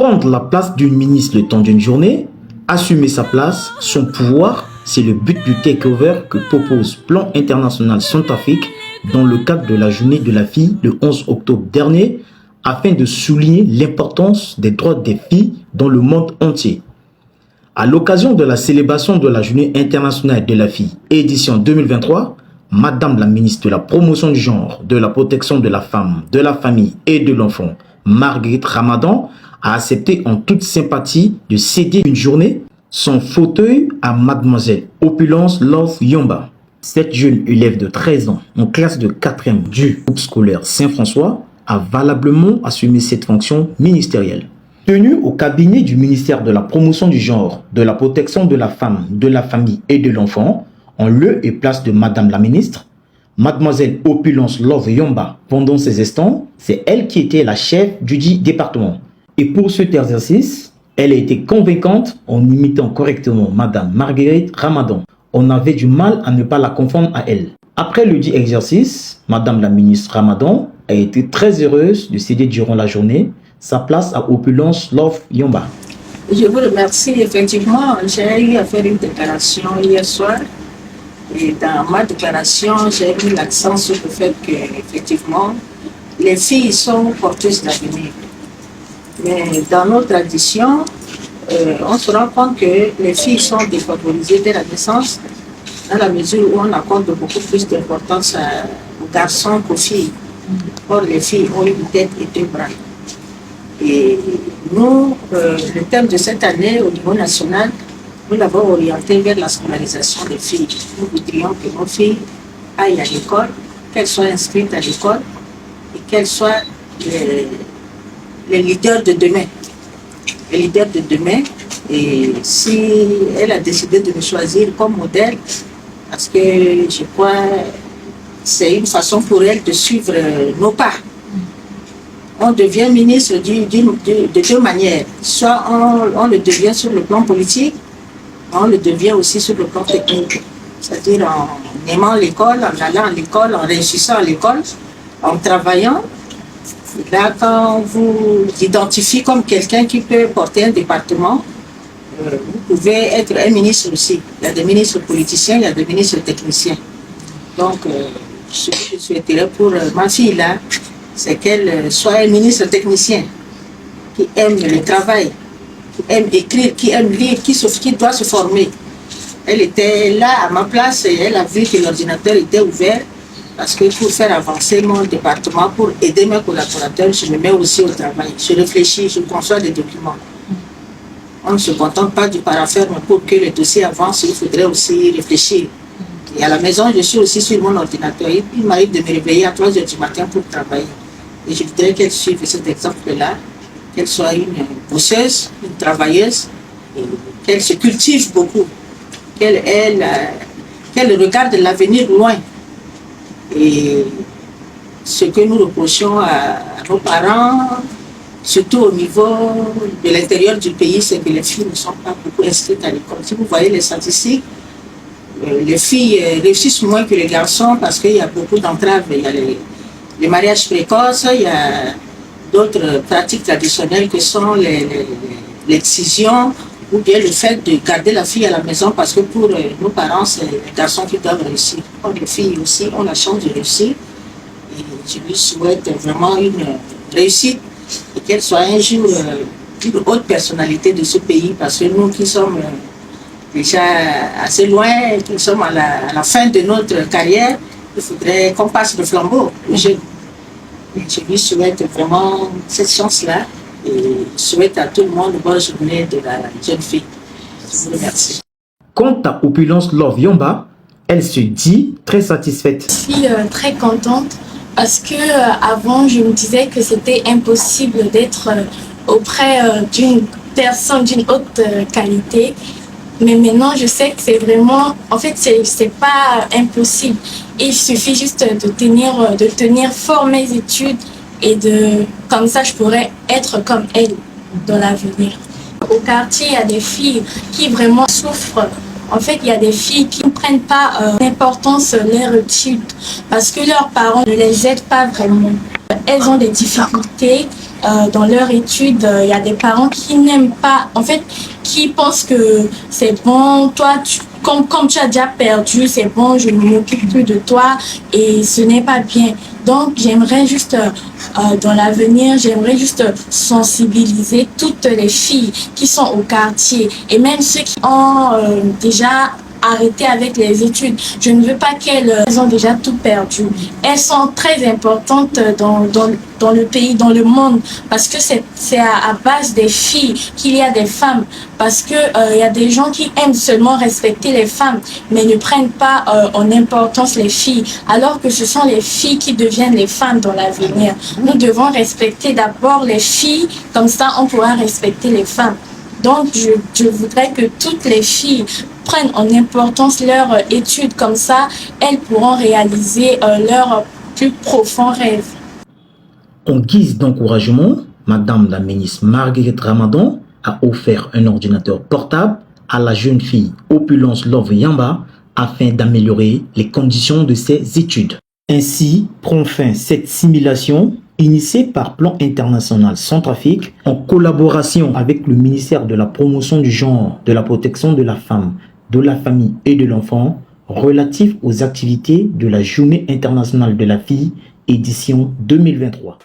Prendre la place d'une ministre le temps d'une journée, assumer sa place, son pouvoir, c'est le but du takeover que propose Plan International Centrafrique dans le cadre de la journée de la fille le 11 octobre dernier, afin de souligner l'importance des droits des filles dans le monde entier. À l'occasion de la célébration de la journée internationale de la fille, édition 2023, Madame la ministre de la promotion du genre, de la protection de la femme, de la famille et de l'enfant, Marguerite Ramadan, a accepté en toute sympathie de céder une journée son fauteuil à Mademoiselle Opulence Love Yomba. Cette jeune élève de 13 ans en classe de 4e du groupe scolaire Saint-François a valablement assumé cette fonction ministérielle. Tenue au cabinet du ministère de la promotion du genre, de la protection de la femme, de la famille et de l'enfant, en lieu et place de Madame la ministre, Mademoiselle Opulence Love Yomba, pendant ces instants, c'est elle qui était la chef du dit département. Et pour cet exercice, elle a été convaincante en imitant correctement Madame Marguerite Ramadan. On avait du mal à ne pas la confondre à elle. Après le dit exercice, Madame la ministre Ramadan a été très heureuse de céder durant la journée sa place à Opulence Love Yomba. Je vous remercie. Effectivement, j'ai eu à faire une déclaration hier soir. Et dans ma déclaration, j'ai mis l'accent sur le fait que, effectivement, les filles sont porteuses d'avenir. Mais dans nos traditions, on se rend compte que les filles sont défavorisées dès la naissance, dans la mesure où on accorde beaucoup plus d'importance aux garçons qu'aux filles. Or, les filles ont une tête et deux bras. Et nous, le thème de cette année au niveau national, nous l'avons orienté vers la scolarisation des filles. Nous voudrions que nos filles aillent à l'école, qu'elles soient inscrites à l'école et qu'elles soient les leaders de demain. Les leaders de demain. Et si elle a décidé de me choisir comme modèle, parce que je crois que c'est une façon pour elle de suivre nos pas. On devient ministre de deux manières. Soit on le devient sur le plan politique, on le devient aussi sur le plan technique. C'est-à-dire en aimant l'école, en allant à l'école, en réussissant à l'école, en travaillant. Là, quand vous identifiez comme quelqu'un qui peut porter un département, vous pouvez être un ministre aussi. Il y a des ministres politiciens, il y a des ministres techniciens. Donc, ce que je souhaiterais pour ma fille là, c'est qu'elle soit un ministre technicien, qui aime le travail, qui aime écrire, qui aime lire, qui doit se former. Elle était là à ma place et elle a vu que l'ordinateur était ouvert. Parce que pour faire avancer mon département, pour aider mes collaborateurs, je me mets aussi au travail. Je réfléchis, je conçois des documents. On ne se contente pas du paraphère, mais pour que le dossier avance, il faudrait aussi réfléchir. Et à la maison, je suis aussi sur mon ordinateur. Il m'arrive de me réveiller à 3 h du matin pour travailler. Et je voudrais qu'elle suive cet exemple-là, qu'elle soit une bosseuse, une travailleuse, qu'elle se cultive beaucoup, qu'elle regarde l'avenir loin. Et ce que nous reprochons à nos parents, surtout au niveau de l'intérieur du pays, c'est que les filles ne sont pas beaucoup inscrites à l'école. Si vous voyez les statistiques, les filles réussissent moins que les garçons parce qu'il y a beaucoup d'entraves. Il y a les mariages précoces, il y a d'autres pratiques traditionnelles que sont l'excision ou bien le fait de garder la fille à la maison parce que pour nos parents, c'est les garçons qui doivent réussir. Or, les filles aussi ont la chance de réussir. Et je lui souhaite vraiment une réussite et qu'elle soit un jour une haute personnalité de ce pays parce que nous qui sommes déjà assez loin, qui sommes à la fin de notre carrière, il faudrait qu'on passe le flambeau aux jeunes. Et je lui souhaite vraiment cette chance-là. Et je souhaite à tout le monde une bonne journée de la jeune fille. Je vous remercie. Quant à Opulence Love Yomba, elle se dit très satisfaite. Je suis très contente parce que avant je me disais que c'était impossible d'être auprès d'une personne d'une haute qualité. Mais maintenant je sais que c'est vraiment, en fait c'est pas impossible. Il suffit juste de tenir fort mes études. Et comme ça, je pourrais être comme elle dans l'avenir. Au quartier, il y a des filles qui vraiment souffrent. En fait, il y a des filles qui ne prennent pas l'importance de leur études parce que leurs parents ne les aident pas vraiment. Elles ont des difficultés dans leur étude, il y a des parents qui n'aiment pas, en fait, qui pensent que c'est bon, toi, comme tu as déjà perdu, c'est bon, je ne m'occupe plus de toi et ce n'est pas bien. Donc, j'aimerais juste, dans l'avenir, j'aimerais juste sensibiliser toutes les filles qui sont au quartier et même ceux qui ont déjà arrêté avec les études. Je ne veux pas qu'elles ont déjà tout perdu. Elles sont très importantes dans le pays, dans le monde, parce que c'est à base des filles qu'il y a des femmes, parce que il y a des gens qui aiment seulement respecter les femmes, mais ne prennent pas en importance les filles, alors que ce sont les filles qui deviennent les femmes dans l'avenir. Nous devons respecter d'abord les filles, comme ça on pourra respecter les femmes. Donc, je voudrais que toutes les filles prennent en importance leurs études, comme ça, elles pourront réaliser leurs plus profonds rêves. En guise d'encouragement, Madame la ministre Marguerite Ramadan a offert un ordinateur portable à la jeune fille Opulence Love Yamba afin d'améliorer les conditions de ses études. Ainsi prend fin cette simulation initiée par Plan International Centrafrique en collaboration avec le ministère de la Promotion du Genre, de la Protection de la Femme, de la Famille et de l'Enfant relative aux activités de la Journée internationale de la fille, édition 2023.